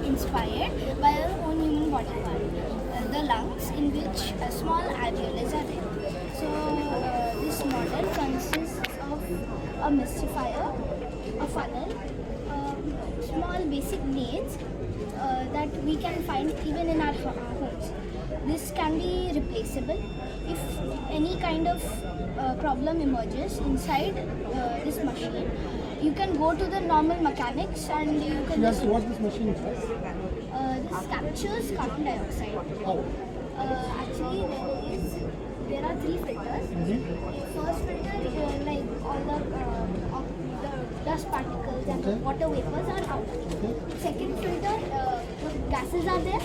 inspired by our own human body part, the lungs, in which small alveoli are there. So this model consists of a mystifier, a funnel, small basic needs that we can find even in our homes. This can be replaceable if any kind of problem emerges inside this machine. You can go to the normal mechanics and you can Yes, what this machine does? this captures carbon dioxide. How? Actually, there are three filters. First filter, like all the dust particles and the Okay. water vapors are out. Okay. Second filter, the gases are there.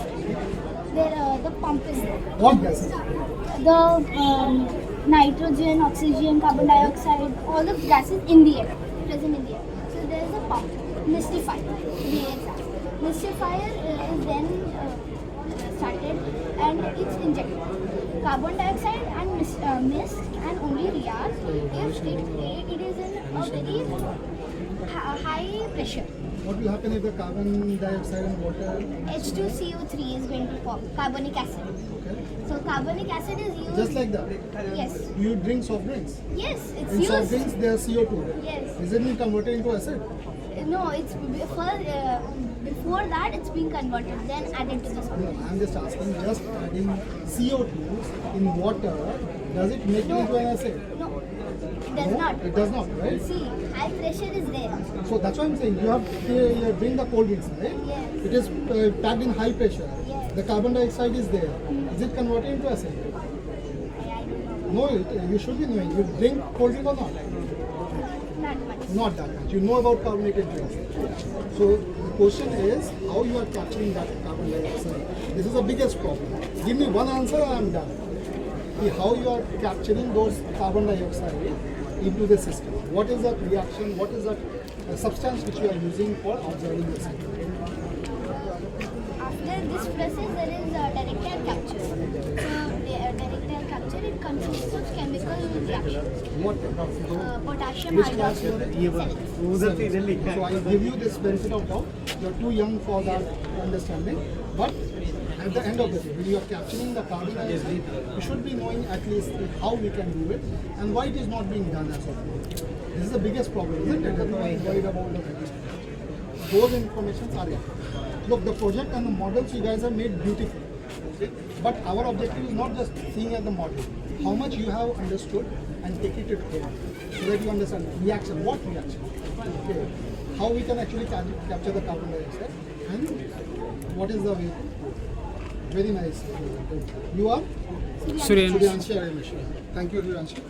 There, the pump is there. What gases? The nitrogen, oxygen, carbon dioxide, all the gases in the air, present in the air. So there is a pump, mystifier, to be exact. Mystifier is then started and it's injected. Carbon dioxide and mist can only react if it is in a very high pressure. What will happen if the carbon dioxide and water? H2CO3 is going to form, carbonic acid. Okay. So carbonic acid is used. Just like that. Yes. You drink soft drinks. Yes, it's In soft used. drinks, there's CO2. Yes. Isn't it converted into acid? No, it's before that it's being converted, then added to the salt. No, I'm just asking. Just adding CO2 in water, does it make it into an acid? No, it does No, not. it does not, right? See, high pressure is there. So that's what I'm saying. You drink the cold drinks, right? Yes. It is packed in high pressure. Yes. The carbon dioxide is there. Is it converted into acid? I don't know. No, you should be knowing. You drink cold drink or not? Not much. Not that much. You know about carbonated drinks. So the question is how you are capturing that carbon dioxide. This is the biggest problem. Give me one answer and I'm done. How you are capturing those carbon dioxide into the system. What is that reaction? What is that substance which you are using for observing the system? After this process, there is direct air capture. So direct air capture, it consists of chemical reactions. What? Potassium Which class you are hydroxide. in? So I give you this benefit of doubt. You are too young for that understanding. But at the end of the day, when you are capturing the carbon dioxide, you should be knowing at least how we can do it and why it is not being done as of now. This is the biggest problem, isn't it? Everyone is worried about the chemistry. Those informations are there. Look, the project and the models you guys have made beautiful. Okay? But our objective is not just seeing at the model. How much you have understood and take it home so that you understand reaction. What reaction? Okay. How we can actually capture the carbon dioxide and what is the way. Very nice. You are? Suryansh. Suryanshi Aramesh. Thank you, Suryanshi.